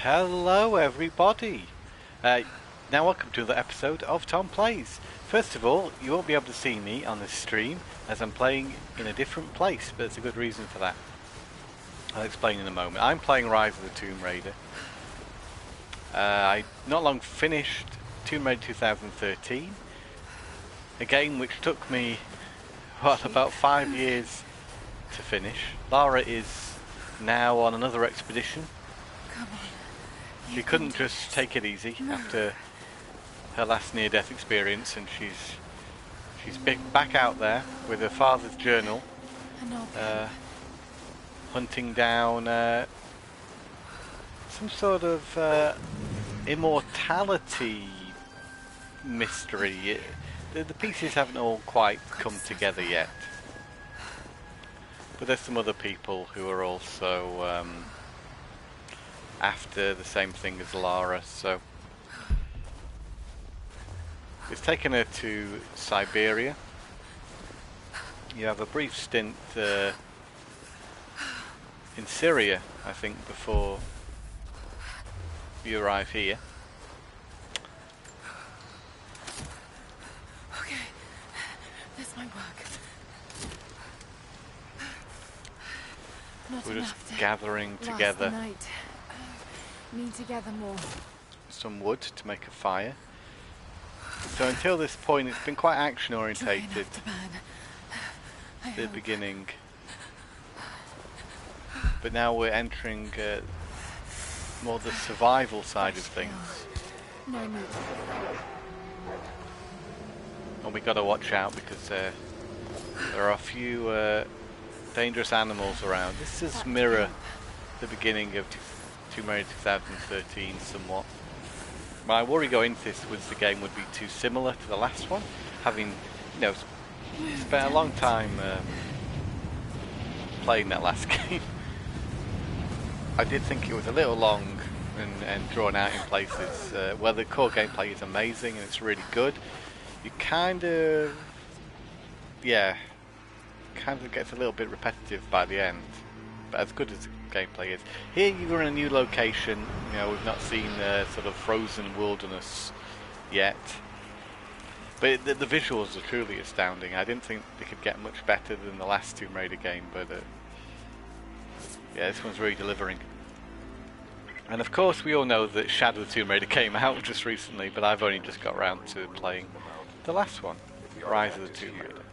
Hello everybody! Now welcome to the episode of Tom Plays. First of all, you won't be able to see me on this stream as I'm playing in a different place, but there's a good reason for that. I'll explain in a moment. I'm playing Rise of the Tomb Raider. I not long finished Tomb Raider 2013, a game which took me, about 5 years to finish. Lara is now on another expedition. Come on. She couldn't just take it easy after her last near-death experience, and she's back out there with her father's journal, hunting down some sort of immortality mystery. The pieces haven't all quite come together yet, but there's some other people who are also after the same thing as Lara, so it's taken her to Siberia. You have a brief stint in Syria, I think, before you arrive here. Okay, this might work. We're just gathering together need to gather more. Some wood to make a fire. So until this point it's been quite action orientated at the beginning, but now we're entering more the survival side of things. No need. And we got to watch out because there are a few dangerous animals around. This does mirror the beginning of Tomb Raider 2013 somewhat. My worry going into this was the game would be too similar to the last one, having, spent a long time playing that last game. I did think it was a little long and drawn out in places. Where the core gameplay is amazing and it's really good, you kind of gets a little bit repetitive by the end. But as good as the gameplay is, here you're in a new location. We've not seen sort of frozen wilderness yet, but the visuals are truly astounding. I didn't think they could get much better than the last Tomb Raider game, but yeah, this one's really delivering. And of course, we all know that Shadow of the Tomb Raider came out just recently, but I've only just got around to playing the last one, Rise of the Tomb Raider.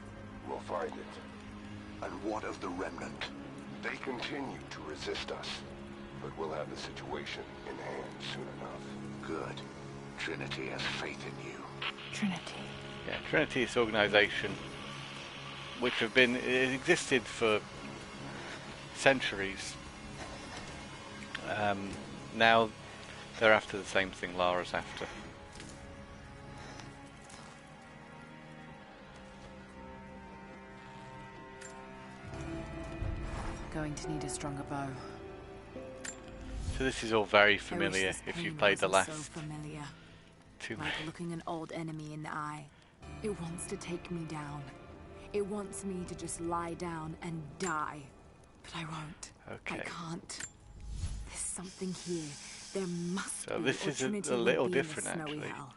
We'll find it. And what of the remnant? They continue to resist us, but we'll have the situation in hand soon enough. Good. Trinity has faith in you. Trinity. Yeah, Trinity is an organisation which existed for centuries. Now they're after the same thing Lara's after. Going to need a stronger bow. So this is all very familiar if you've played the last so familiar. two. Like looking an old enemy in the eye. It wants to take me down. It wants me to just lie down and die. But I won't. Okay. I can't. There's something here. There must be. So this is Trinity a little would be in different, the snowy actually. hell.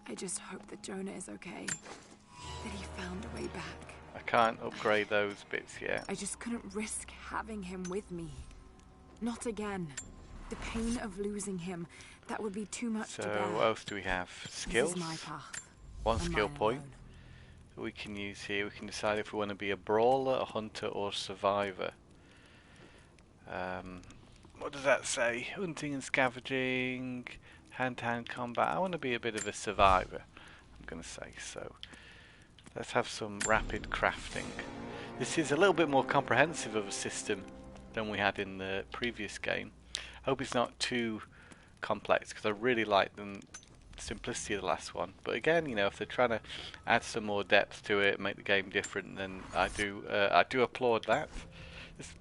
I just hope that Jonah is okay. That he found a way back. I can't upgrade those bits yet. I just couldn't risk having him with me. Not again. The pain of losing him, that would be too much to bear. So what else do we have? Skills? This is my path. One and skill mine point alone. that we can use here. We can decide if we want to be a brawler, a hunter, or survivor. What does that say? Hunting and scavenging, hand-to-hand combat. I want to be a bit of a survivor, I'm going to say. So let's have some rapid crafting. This is a little bit more comprehensive of a system than we had in the previous game. I hope it's not too complex because I really like the simplicity of the last one. But again, if they're trying to add some more depth to it, make the game different, then I do applaud that. This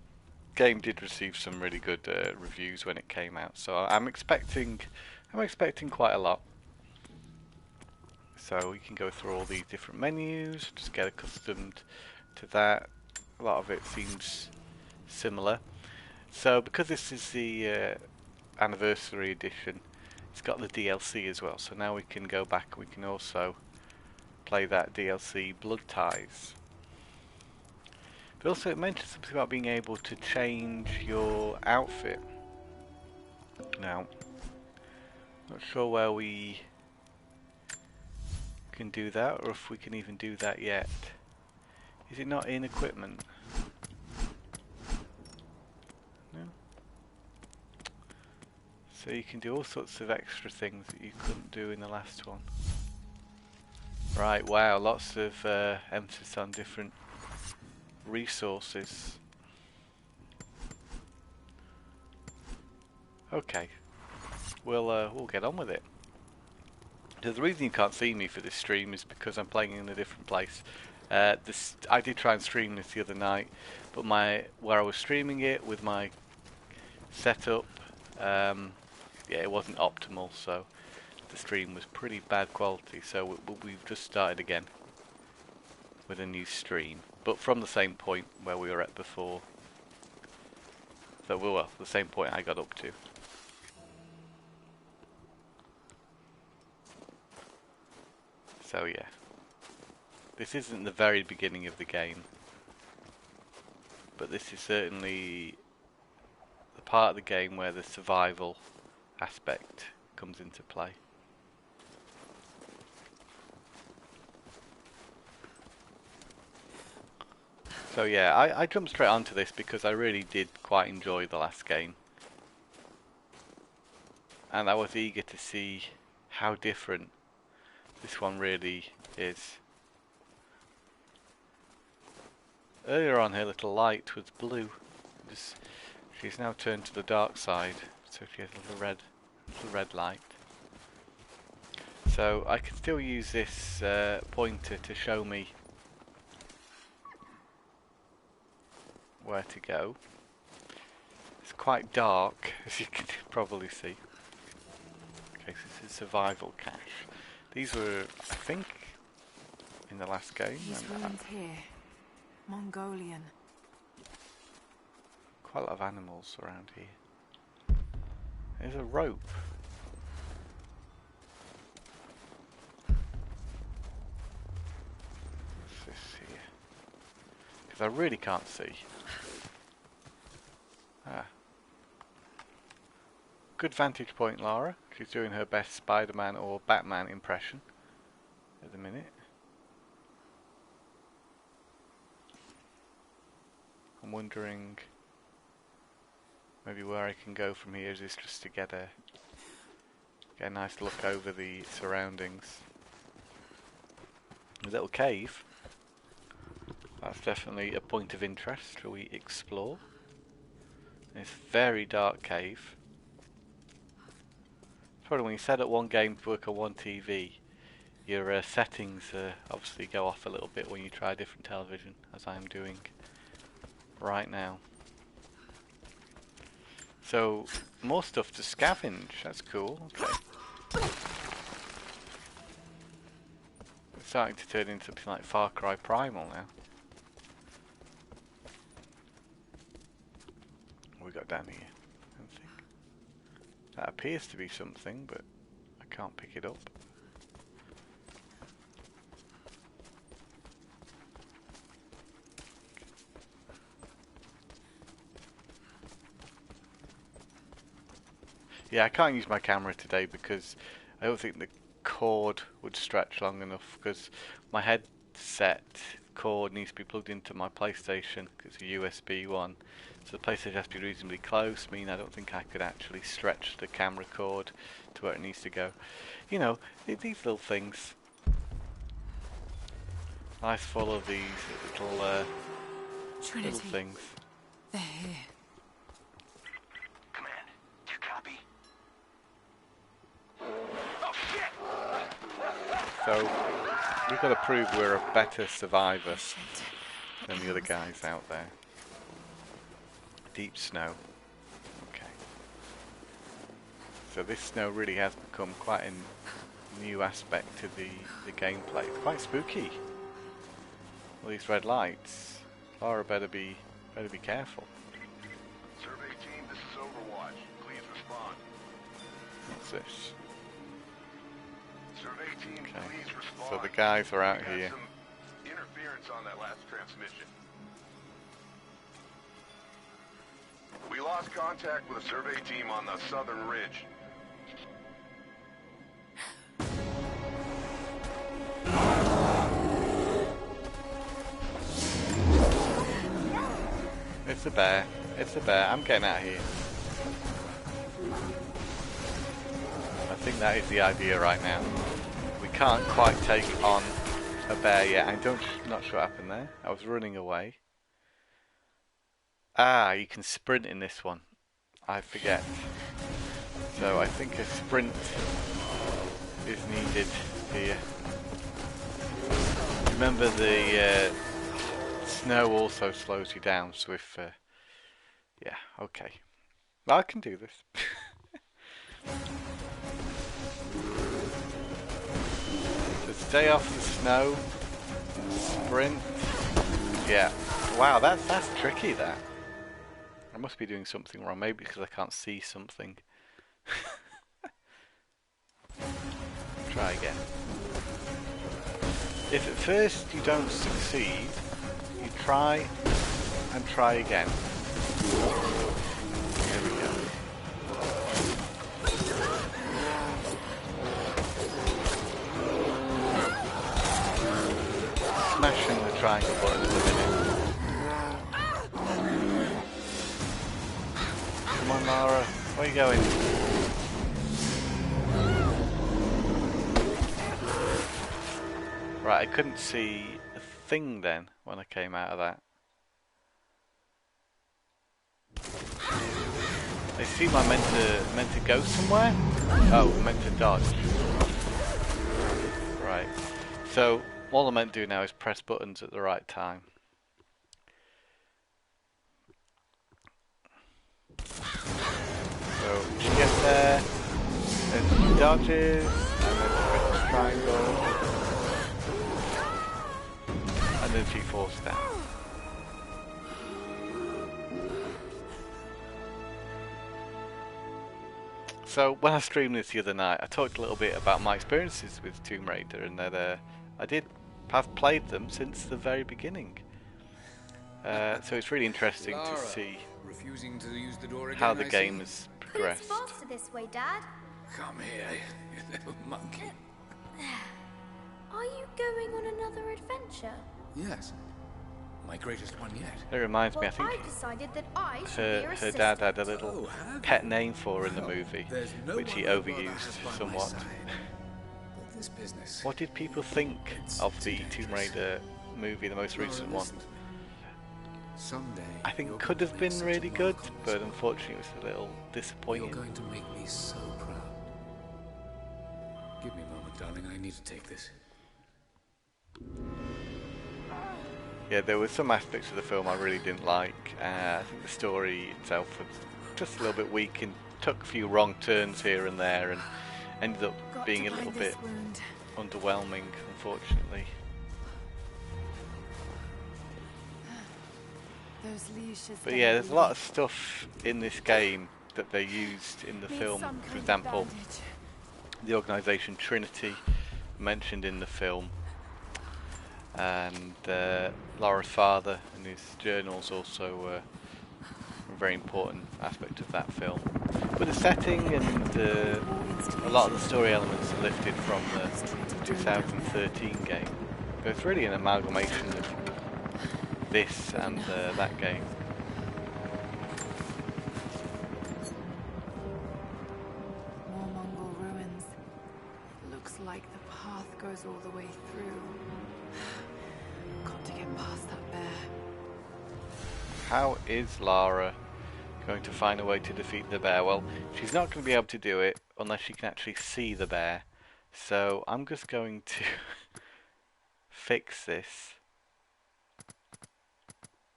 game did receive some really good reviews when it came out, so I'm expecting quite a lot. So we can go through all these different menus, just get accustomed to that. A lot of it seems similar. So because this is the Anniversary Edition, it's got the DLC as well. So now we can go back. We can also play that DLC, Blood Ties. But also it mentions something about being able to change your outfit. Now, not sure where we can do that, or if we can even do that yet. Is it not in equipment? No. So you can do all sorts of extra things that you couldn't do in the last one. Right, wow, lots of emphasis on different resources. Okay, we'll get on with it. So the reason you can't see me for this stream is because I'm playing in a different place. I did try and stream this the other night, but where I was streaming it with my setup, yeah, it wasn't optimal, so the stream was pretty bad quality. So we've just started again with a new stream, but from the same point where we were at before. So well, the same point I got up to. So yeah, this isn't the very beginning of the game, but this is certainly the part of the game where the survival aspect comes into play. So yeah, I jumped straight onto this because I really did quite enjoy the last game, and I was eager to see how different this one really is. Earlier on her little light was blue. She's now turned to the dark side, so she has a little red light. So I can still use this pointer to show me where to go. It's quite dark, as you can probably see. Okay, so this is survival cache. These were, I think, in the last game. These ruins here, Mongolian. Quite a lot of animals around here. There's a rope. What's this here? Because I really can't see. Ah. Good vantage point, Lara. She's doing her best Spider-Man or Batman impression at the minute. I'm wondering maybe where I can go from here is just to get a nice look over the surroundings. A little cave. That's definitely a point of interest. Shall we explore? It's a very dark cave. Probably when you set up one game to work on one TV, your settings obviously go off a little bit when you try different television, as I'm doing right now. So, more stuff to scavenge, that's cool, okay. It's starting to turn into something like Far Cry Primal now. What we got down here? Anything? That appears to be something, but I can't pick it up. Yeah, I can't use my camera today because I don't think the cord would stretch long enough, because my headset cord needs to be plugged into my PlayStation because it's a USB one. So the PlayStation has to be reasonably close, meaning I don't think I could actually stretch the camera cord to where it needs to go. You know, these little things. Nice full of these little things. They're here. Command, do you copy? Oh shit! So we've got to prove we're a better survivor than the other guys out there. Deep snow. Okay. So this snow really has become quite a new aspect to the gameplay. It's quite spooky. All these red lights. Lara better be careful. Survey team, this is Overwatch. Please respond. What's this? Survey team, Okay. please respond. So the guys are out We got here. some interference on that last transmission. We lost contact with a survey team on the southern ridge. It's a bear. It's a bear. I'm getting out of here. I think that is the idea right now. We can't quite take on a bear yet. I'm not sure what happened there. I was running away. Ah, you can sprint in this one. I forget. So I think a sprint is needed here. Remember the snow also slows you down, so if yeah, okay. Well, I can do this. So stay off the snow, sprint. Yeah. Wow, that's tricky, that. I must be doing something wrong, maybe because I can't see something. Try again. If at first you don't succeed, you try and try again. Here we go. Smashing the triangle button in a minute. Come on, Lara. Where are you going? Right, I couldn't see a thing then when I came out of that. They seem I'm meant to go somewhere? Oh, I'm meant to dodge. Right. So all I'm meant to do now is press buttons at the right time. So you get there, then he dodges, and then press the triangle, and then she falls down. So when I streamed this the other night, I talked a little bit about my experiences with Tomb Raider, and that I have played them since the very beginning. So it's really interesting to see how the game has progressed. But it's faster this way, Dad. Come here, you little monkey. Are you going on another adventure? Yes, my greatest one yet. It reminds me, I Well, think I decided that I should be your her dad had a assistant. little Oh, have pet you? name for her in the movie, There's no which he one who'd rather overused have by my somewhat. side. But this business. What did people think of the Tomb Raider movie, the most recent one? Someday. I think you're could have going to been make really such a good, mark on this but world. unfortunately it was a little You're disappointing. going to make me so proud. Give me a moment, darling. I need to take this. Yeah, there were some aspects of the film I really didn't like. I think the story itself was just a little bit weak and took a few wrong turns here and there, and ended up Got being to a little find bit this wound. underwhelming, unfortunately. Those leashes. But yeah, there's a lot of stuff in this game that they used in the film. For example, the organisation Trinity, mentioned in the film, and Laura's father and his journals also a very important aspect of that film. But the setting and a lot of the story elements are lifted from the 2013 game. But it's really an amalgamation of this and that game. More Mongol ruins. Looks like the path goes all the way through. Got to get past that bear. How is Lara going to find a way to defeat the bear? Well, she's not going to be able to do it unless she can actually see the bear. So I'm just going to fix this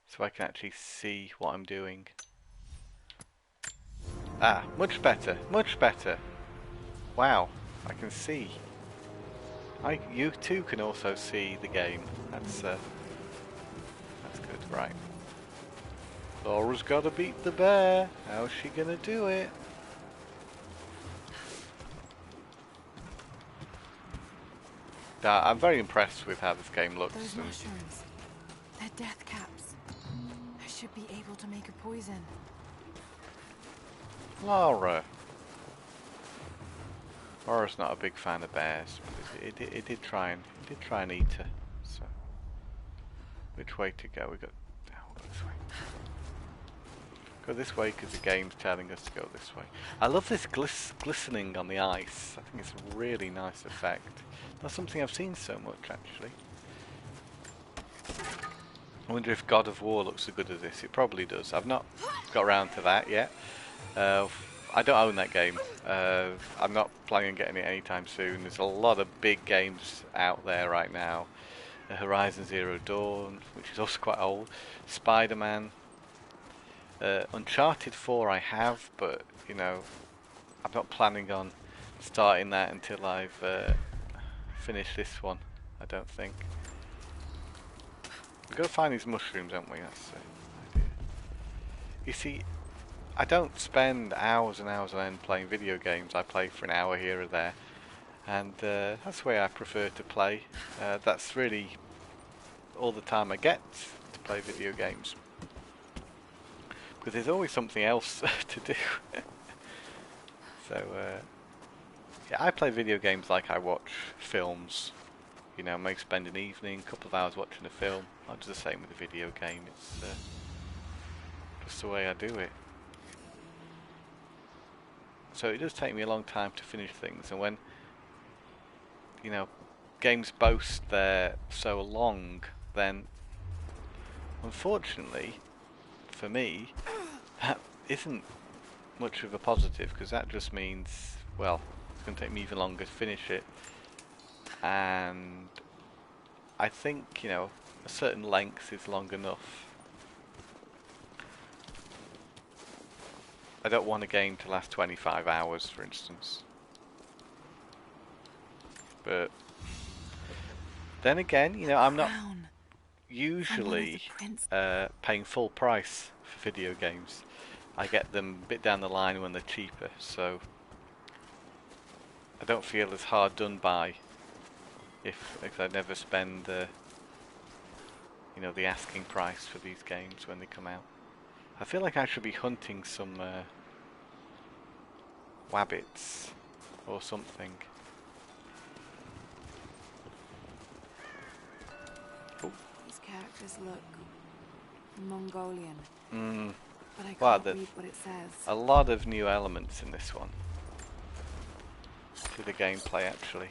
so I can actually see what I'm doing. Ah, much better, much better. Wow, I can see. You too can also see the game. That's good, right. Laura's got to beat the bear. How's she gonna do it? I'm very impressed with how this game looks. Those And mushrooms. They're death caps. I should be able to make a poison. Laura's not a big fan of bears, but it did try and eat her. So, which way to go? We'll go this way. Go this way because the game's telling us to go this way. I love this glistening on the ice. I think it's a really nice effect. Not something I've seen so much actually. I wonder if God of War looks as good as this. It probably does. I've not got around to that yet. I don't own that game. I'm not planning on getting it anytime soon. There's a lot of big games out there right now. Horizon Zero Dawn, which is also quite old. Spider-Man. Uncharted 4 I have, but you know, I'm not planning on starting that until I've finished this one. I don't think. We've got to find these mushrooms, haven't we? That's the idea. You see, I don't spend hours and hours on end playing video games. I play for an hour here or there, and that's the way I prefer to play. That's really all the time I get to play video games, because there's always something else to do. So yeah, I play video games like I watch films. You know, I may spend an evening, a couple of hours watching a film. I'll do the same with a video game. It's just the way I do it. So it does take me a long time to finish things, and when, you know, games boast they're so long, then unfortunately for me that isn't much of a positive, because that just means, well, it's going to take me even longer to finish it. And I think, you know, a certain length is long enough. I don't want a game to last 25 hours, for instance. But then again, you know, I'm not usually paying full price for video games. I get them a bit down the line when they're cheaper, so I don't feel as hard done by if I never spend you know, the asking price for these games when they come out. I feel like I should be hunting some wabbits or something. Oh. These characters look Mongolian. But I Wow, can't read what it says. A lot of new elements in this one to the gameplay, actually.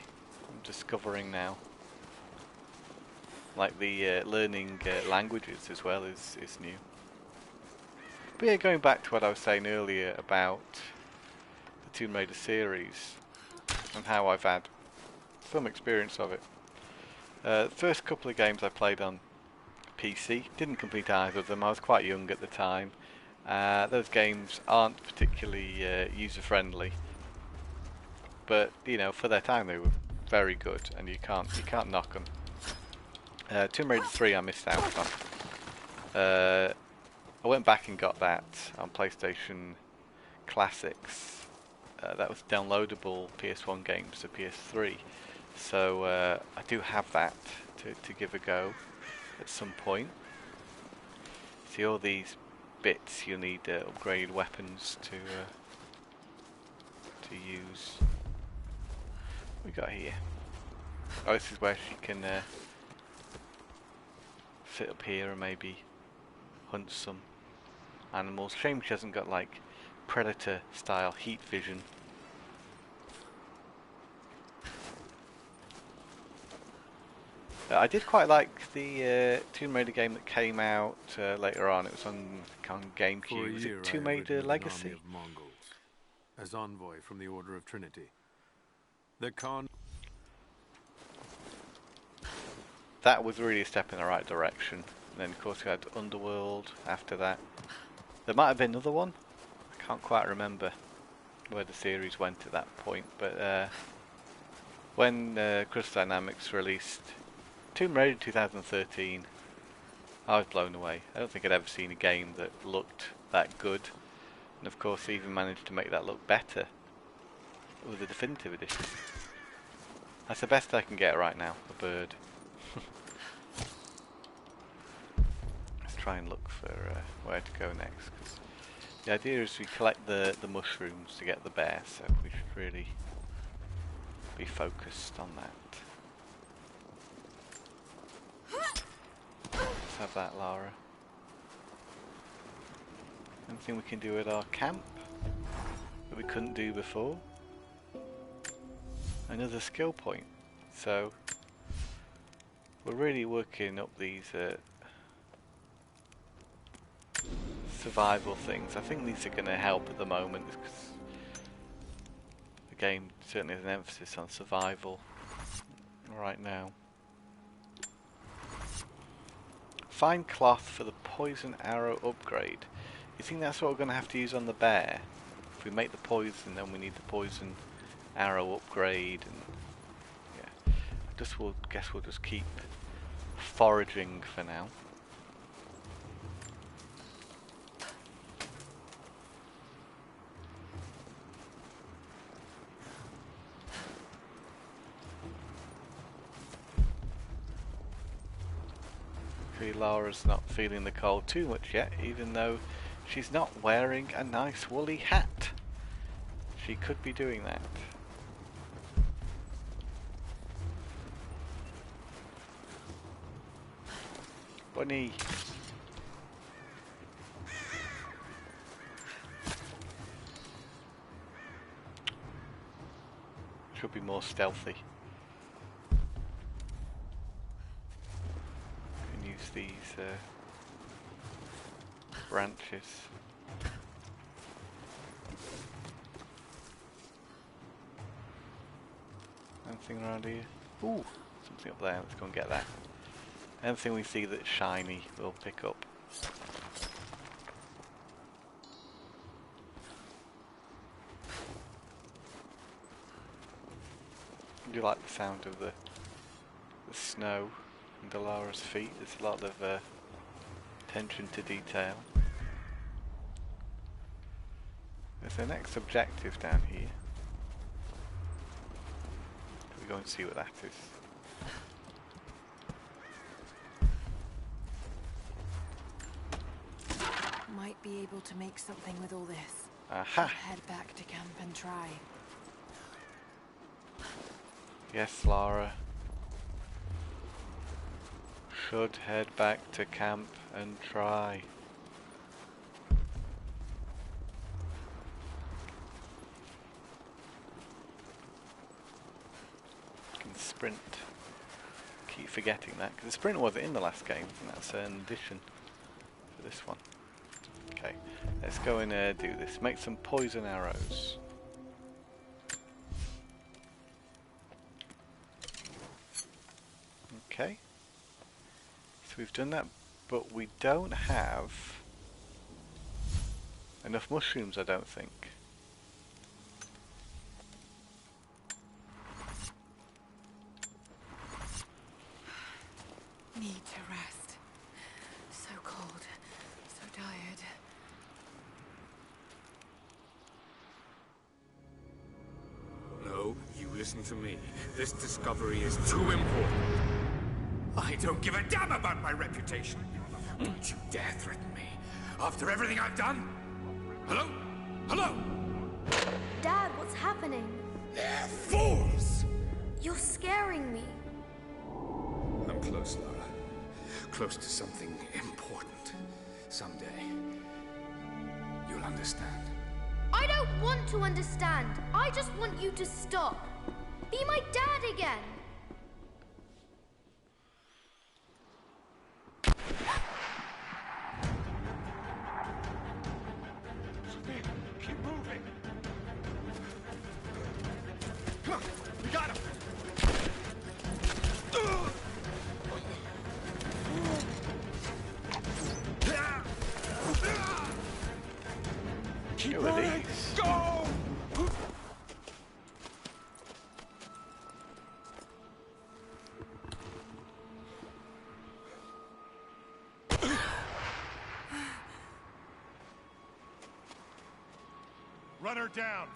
I'm discovering now. Like the learning languages as well is new. But yeah, going back to what I was saying earlier about the Tomb Raider series and how I've had some experience of it. The first couple of games I played on PC, didn't complete either of them. I was quite young at the time. Those games aren't particularly user-friendly, but you know, for their time they were very good, and you can't knock them. Tomb Raider 3 I missed out on. I went back and got that on PlayStation Classics. That was downloadable PS1 games to PS3, so I do have that to give a go at some point. See, all these bits you need upgraded weapons to use. What we got here? Oh, this is where she can sit up here and maybe hunt some animals. Shame she hasn't got like Predator style heat vision. I did quite like the Tomb Raider game that came out later on. It was on GameCube. Was it Tomb Raider Legacy? Of Mongols, as envoy from the Order of Trinity. The Khan. That was really a step in the right direction. And then of course we had Underworld after that. There might have been another one. I can't quite remember where the series went at that point. But when Crystal Dynamics released Tomb Raider 2013, I was blown away. I don't think I'd ever seen a game that looked that good. And of course they even managed to make that look better with the definitive edition. That's the best I can get right now, the bird. Let's try and look for where to go next. 'Cause the idea is we collect the mushrooms to get the bear, so we should really be focused on that. Let's have that, Lara. Anything we can do at our camp that we couldn't do before? Another skill point. So we're really working up these survival things. I think these are going to help at the moment because the game certainly has an emphasis on survival right now. Find cloth for the poison arrow upgrade. You think that's what we're going to have to use on the bear? If we make the poison, then we need the poison arrow upgrade, and yeah, guess we'll just keep foraging for now. Lara's not feeling the cold too much yet, even though she's not wearing a nice woolly hat. She could be doing that. Bunny! Should be more stealthy. Use these branches. Anything around here? Ooh, something up there. Let's go and get that. Anything we see that's shiny, we'll pick up. I do like the sound of the snow under Lara's feet. There's a lot of attention to detail. There's the next objective down here. We'll go and see what that is. Might be able to make something with all this. Aha! Head back to camp and try. Yes, Lara. Should head back to camp and try. Can sprint. Keep forgetting that because the sprint wasn't in the last game, and that's an addition for this one. Okay, let's go and do this. Make some poison arrows. Okay. So we've done that, but we don't have enough mushrooms, I don't think. Need to rest. So cold, so tired. No, you listen to me. This discovery is too important. I don't give a damn about my reputation. Don't you dare threaten me. After everything I've done? Hello? Hello? Dad, what's happening? They're fools! You're scaring me. I'm close, Lara. Close to something important. Someday, you'll understand. I don't want to understand. I just want you to stop. Be my dad again. Keep moving. We got him. Keep running. Go! Run her down.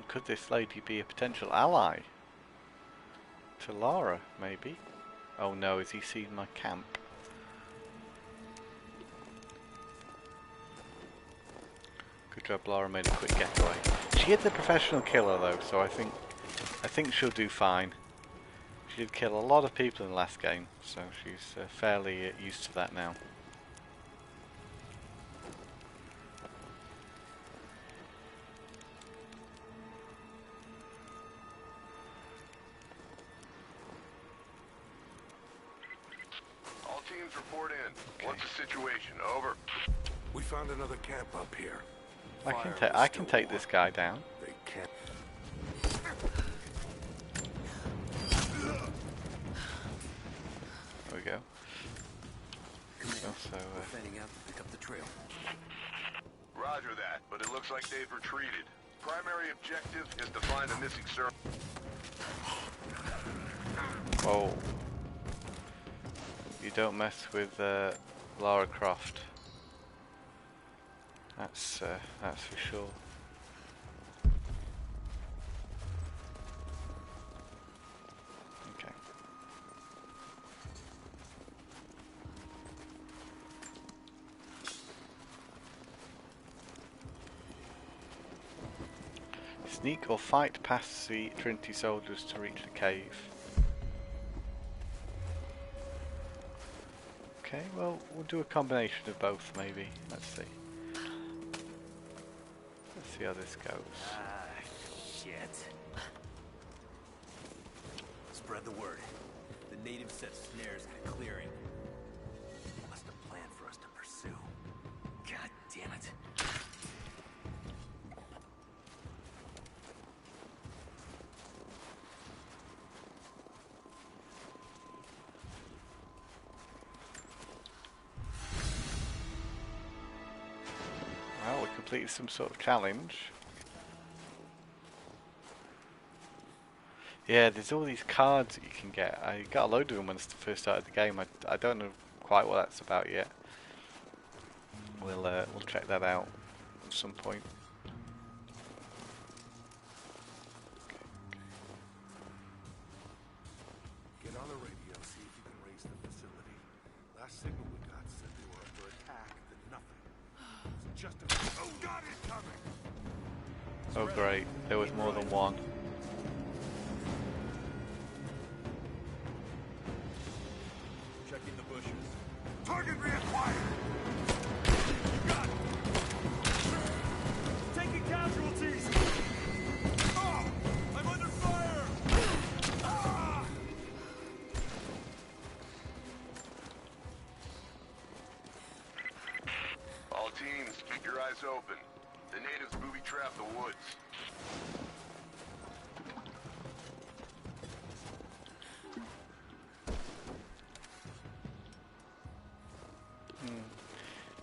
could this lady be a potential ally? To Lara, maybe? Oh no, has he seen my camp? Good job, Lara made a quick getaway. She is a professional killer though, so I think she'll do fine. She did kill a lot of people in the last game, so she's fairly used to that now. All teams report in. What's the situation? Over. We found another camp up here. I can take this guy down. They can't. There we go. Also, Heading out to pick up the trail. Roger that, but it looks like they've retreated. Primary objective is to find a missing servant. oh, you don't mess with Lara Croft. That's for sure. Okay. Sneak or fight past the Trinity soldiers to reach the cave. Okay, well, we'll do a combination of both, maybe. Let's see. Let's see how this goes. Ah, shit. Spread the word. The natives set snares in a clearing. Must have planned for us to pursue. God damn it. Well, we completed some sort of challenge. Yeah, there's all these cards that you can get. I got a load of them when I first started the game. I don't know quite what that's about yet. We'll check that out at some point. Get on the radio, see if you can raise the facility. Last signal we got said they were under attack, then nothing. It's just a... Oh God, it's coming! Oh great, there was more than one. Checking the bushes. Target reacquired! Got it! Taking casualties! Oh! I'm under fire! Ah! All teams, keep your eyes open. The natives booby-trap the woods.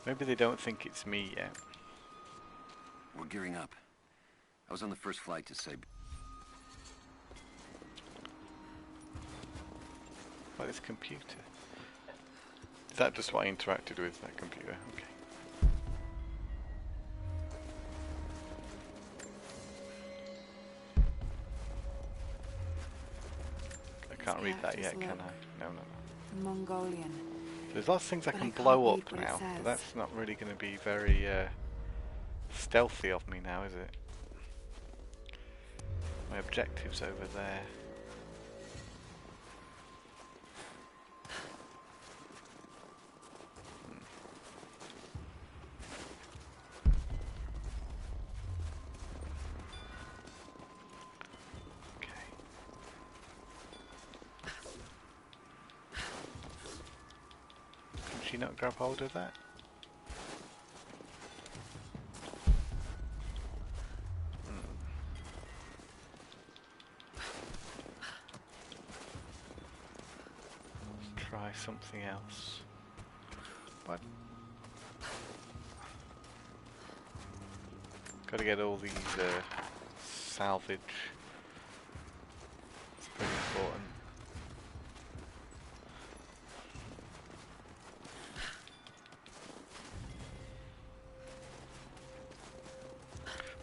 Maybe they don't think it's me yet. We're gearing up. I was on the first flight to say... Like this computer. Is that just what I interacted with, that computer? Okay. I can't read that yet, can I? No, no, no. Mongolian. There's lots of things I But can I can't blow read up what it now, says. but that's not really going to be very stealthy of me now, is it? My objective's over there. Okay. Can she not grab hold of that? Try something else. What? Gotta get all these salvage. It's pretty important.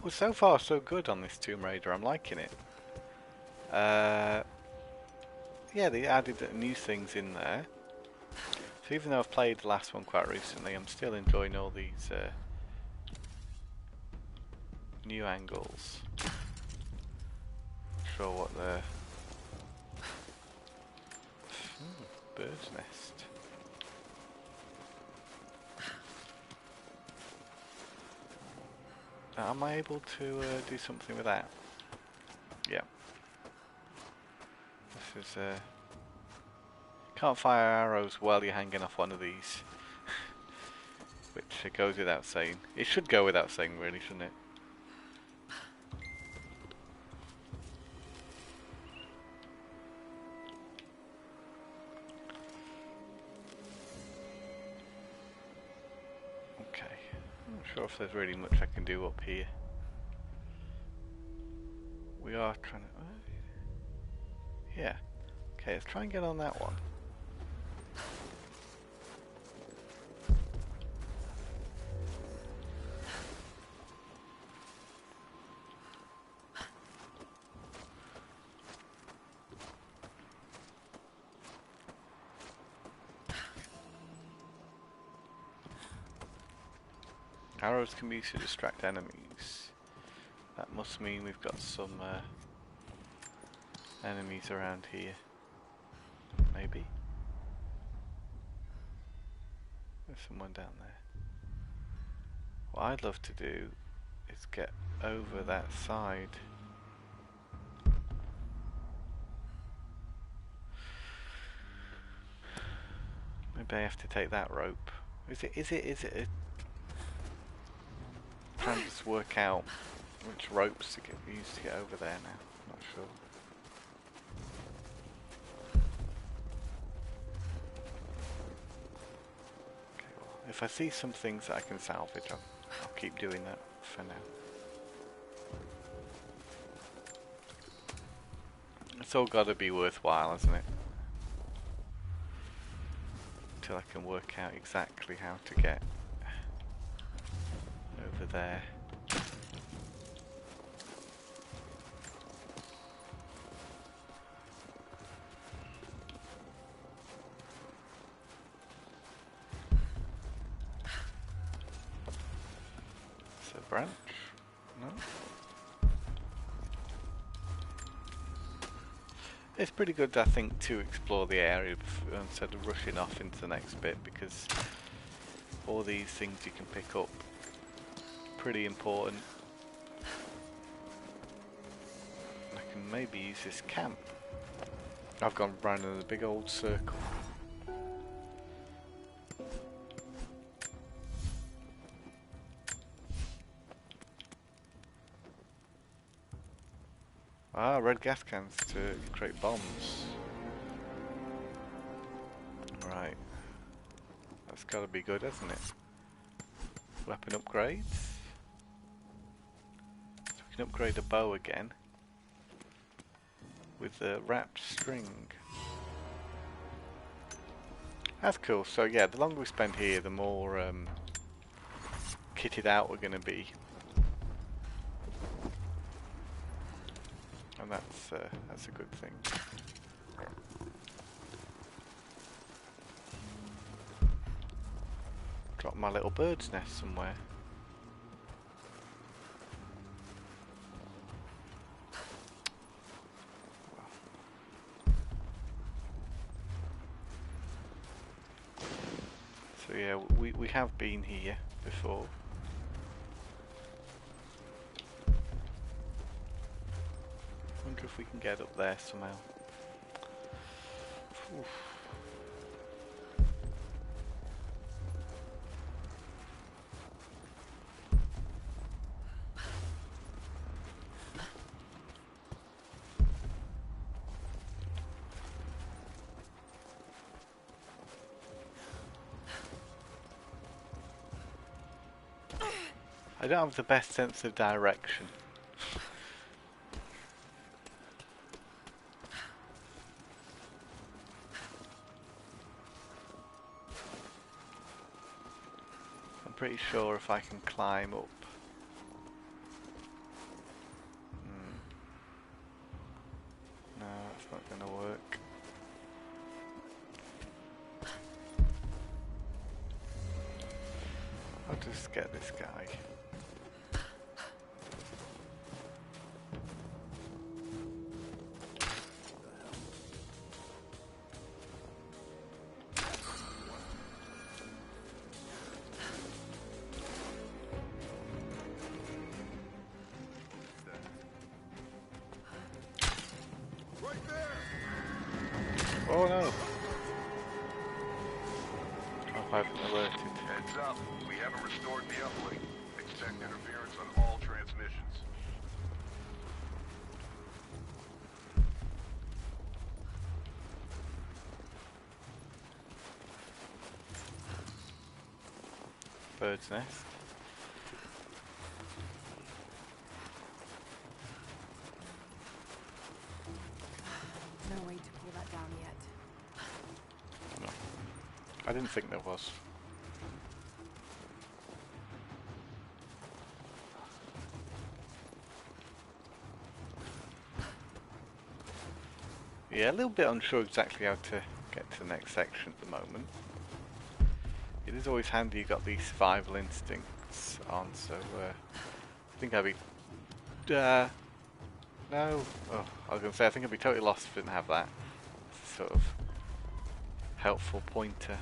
Well, so far so good on this Tomb Raider. I'm liking it. Yeah, they added new things in there. So even though I've played the last one quite recently, I'm still enjoying all these new angles. Not sure what they're... bird's nest. Am I able to do something with that? Yeah. This is can't fire arrows while you're hanging off one of these. Which goes without saying. It should go without saying really, shouldn't it? Okay. I'm not sure if there's really much I can do up here. We are trying to... yeah. Okay, let's try and get on that one. Arrows can be used to distract enemies. That must mean we've got some enemies around here. Maybe? There's someone down there. What I'd love to do is get over that side. Maybe I have to take that rope. Is it a... trying to just work out which ropes to use to get over there now. I'm not sure. Okay, well, if I see some things that I can salvage, I'll keep doing that for now. It's all got to be worthwhile, hasn't it? Until I can work out exactly how to get over there. So branch? No? It's pretty good, I think, to explore the area instead of rushing off into the next bit, because all these things you can pick up, pretty important. I can maybe use this camp. I've gone round in a big old circle. Ah, red gas cans to create bombs. Right. That's gotta be good, hasn't it? Weapon upgrades. So we can upgrade a bow again. With the wrapped string. That's cool. So yeah, the longer we spend here, the more kitted out we're gonna be. And that's a good thing. Drop my little bird's nest somewhere. So yeah, we have been here before. Wonder if we can get up there somehow. Oof. I don't have the best sense of direction. I'm pretty sure if I can climb up No, that's not going to work. I'll just get this guy. Oh no! I've alerted. Heads up. We haven't restored the uplink. Expect interference on all transmissions. Bird's nest. No way to pull that down yet. No. I didn't think there was. Yeah, a little bit unsure exactly how to get to the next section at the moment. It is always handy you got these survival instincts on, so I think I'd be... no! Oh, I was going to say, I think I'd be totally lost if I didn't have that. It's a sort of helpful pointer.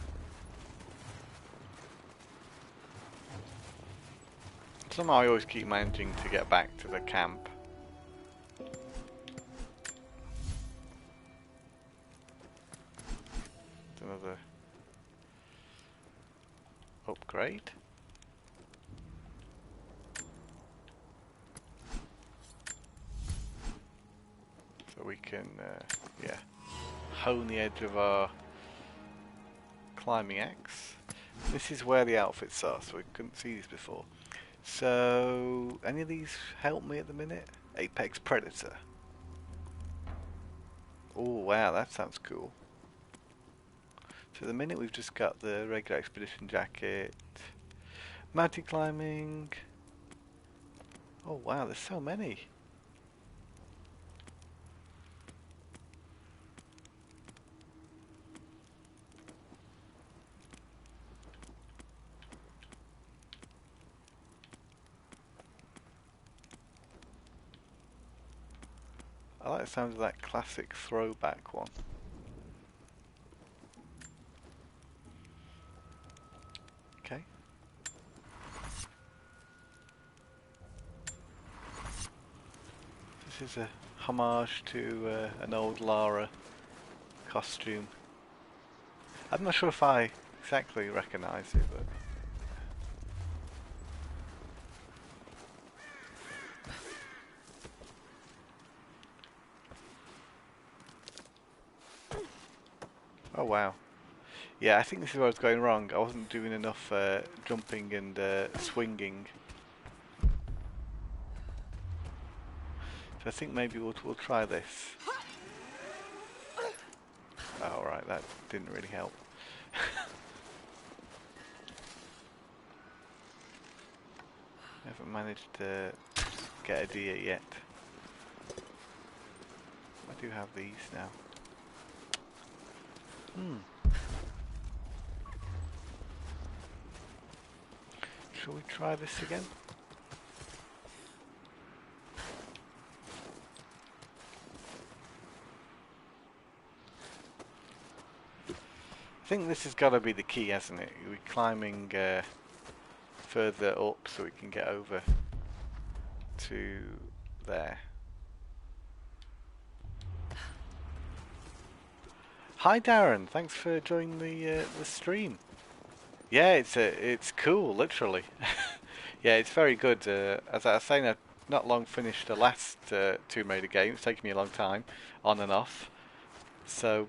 Somehow I always keep managing to get back to the camp. It's another upgrade. So we can, yeah, hone the edge of our climbing axe. This is where the outfits are, so we couldn't see these before. So, any of these help me at the minute? Apex Predator. Oh wow, that sounds cool. So at the minute we've just got the regular expedition jacket, mountain climbing. Oh wow, there's so many. I like the sound of that classic throwback one. Okay. This is a homage to an old Lara costume. I'm not sure if I exactly recognise it, but... Oh wow. Yeah, I think this is where I was going wrong. I wasn't doing enough jumping and swinging. So I think maybe we'll try this. Oh right, that didn't really help. Haven't managed to get a deer yet. I do have these now. Shall we try this again? I think this has got to be the key, hasn't it? We're climbing further up so we can get over to there. Hi Darren, thanks for joining the stream. Yeah, it's cool, literally. Yeah, it's very good. As I was saying, I've not long finished the last Tomb Raider game. It's taken me a long time, on and off. So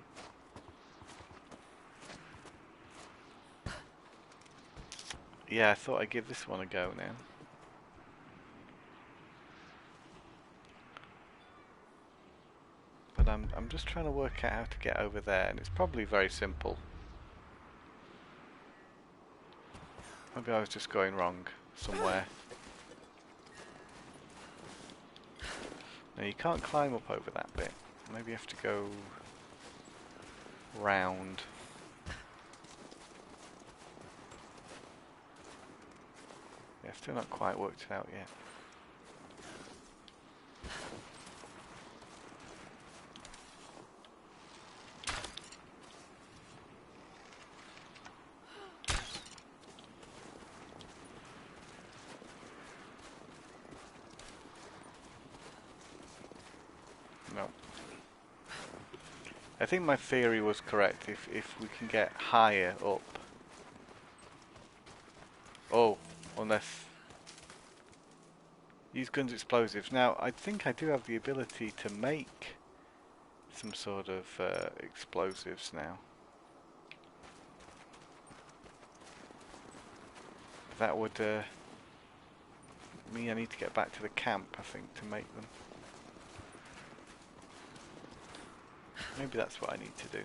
yeah, I thought I'd give this one a go now. But I'm just trying to work out how to get over there, and it's probably very simple. Maybe I was just going wrong somewhere. Now you can't climb up over that bit. Maybe I have to go round. Yeah, still not quite worked it out yet. No. I think my theory was correct. If we can get higher up. Oh, unless use guns explosives. Now I think I do have the ability to make some sort of explosives now. That would mean I need to get back to the camp, I think, to make them. Maybe that's what I need to do.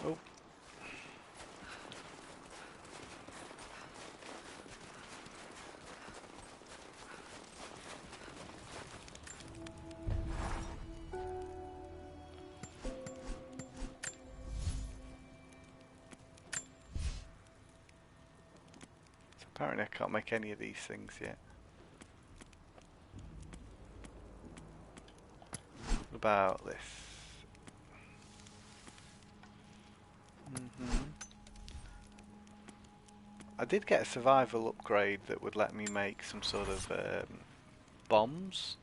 Oh. Apparently I can't make any of these things yet. What about this? I did get a survival upgrade that would let me make some sort of bombs.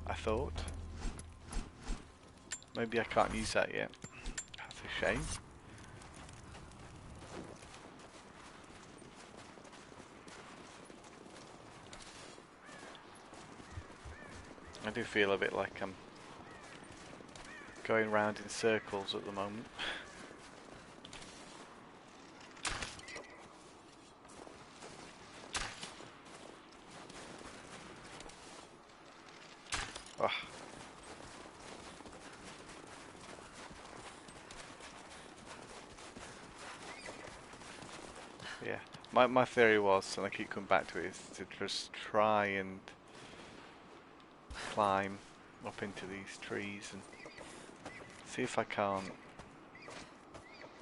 I thought. Maybe I can't use that yet. That's a shame. I do feel a bit like I'm going round in circles at the moment. Oh. Yeah, my theory was, and I keep coming back to it, is to just try and climb up into these trees and see if I can't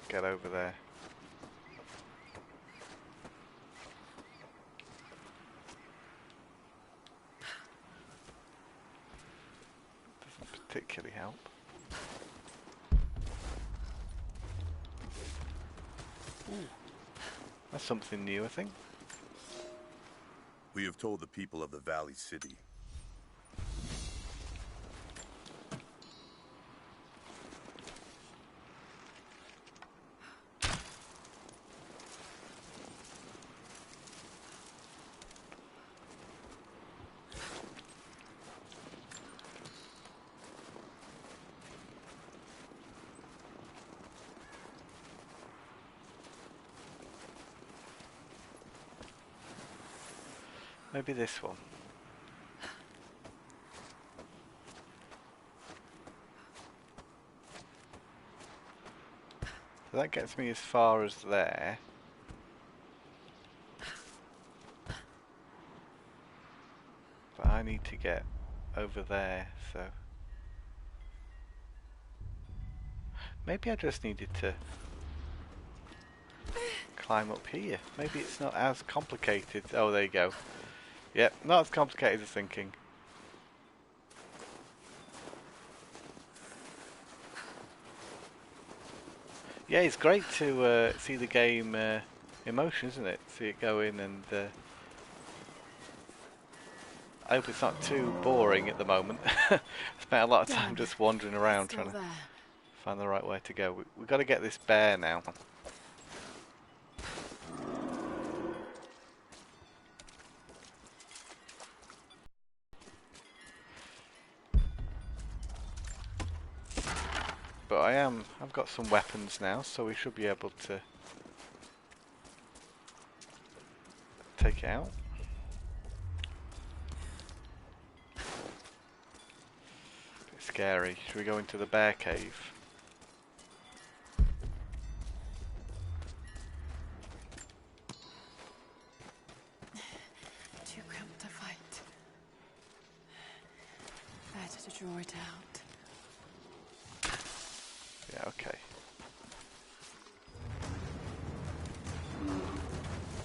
get over there. Doesn't particularly help. Ooh. That's something new, I think. We have told the people of the Valley City. Maybe this one. So that gets me as far as there. But I need to get over there, so... Maybe I just needed to climb up here. Maybe it's not as complicated. Oh, there you go. Yep, not as complicated as thinking. Yeah, it's great to see the game in motion, isn't it? See it go in and... I hope it's not too boring at the moment. Spent a lot of time just wandering around trying to find the right way to go. We've got to get this bear now. But I've got some weapons now, so we should be able to take it out. scary. Should we go into the bear cave? Too cramped to fight. Better to draw it out. Yeah, okay.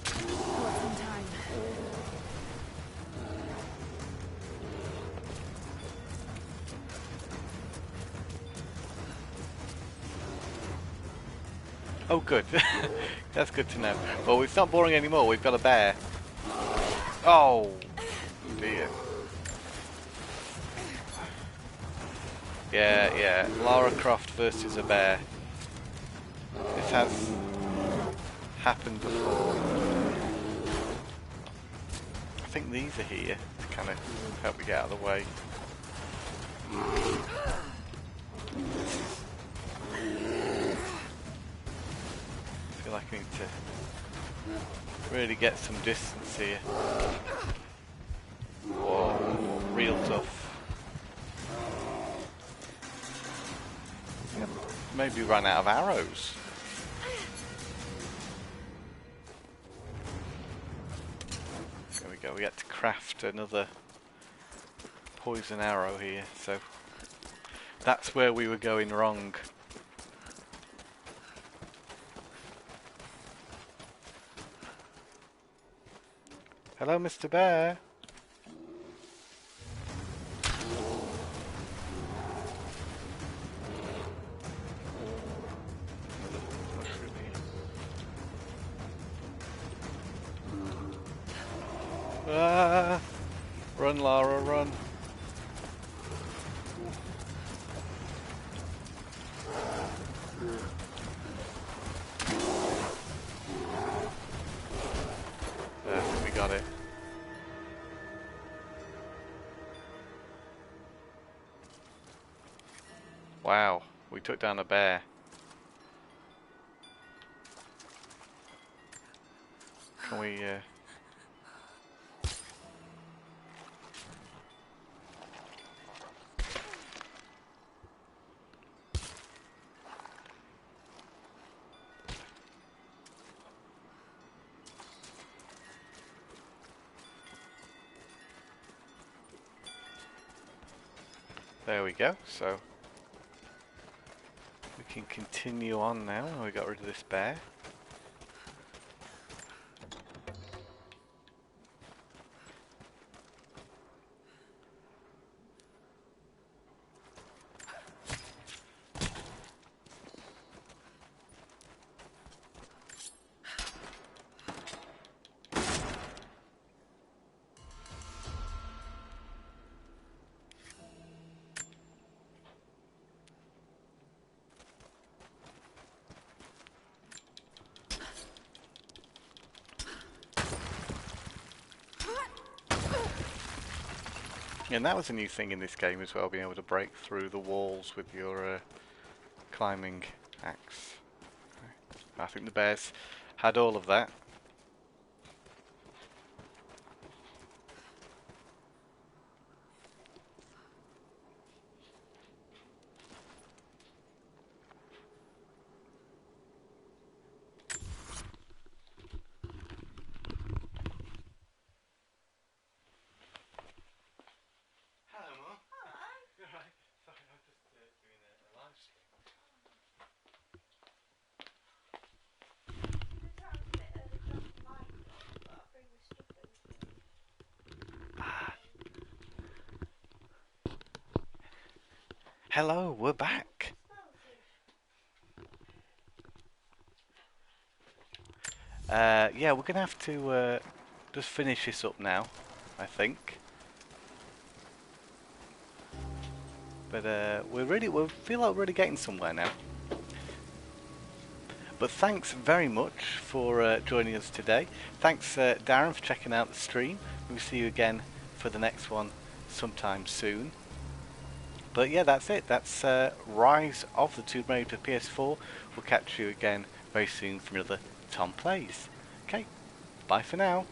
Caught some time. Oh, good. That's good to know. Well, it's not boring anymore. We've got a bear. Oh, dear. Yeah. Lara Croft versus a bear. This has happened before. I think these are here to kind of help me get out of the way. I feel like I need to really get some distance here. Whoa, real tough. Yeah, maybe ran out of arrows. There we go, we had to craft another poison arrow here, so that's where we were going wrong. Hello, Mr. Bear. Ah! Run, Lara, run. We got it. Wow, we took down a bear. Can we, There we go, so we can continue on now. We got rid of this bear. And that was a new thing in this game as well, being able to break through the walls with your climbing axe. I think the bears had all of that. Hello, we're back. Yeah, we're gonna have to just finish this up now, I think. But we feel like we're really getting somewhere now. But thanks very much for joining us today. Thanks, Darren, for checking out the stream. We'll see you again for the next one sometime soon. But yeah, that's it. That's Rise of the Tomb Raider PS4. We'll catch you again very soon for another Tom Plays. Okay, bye for now.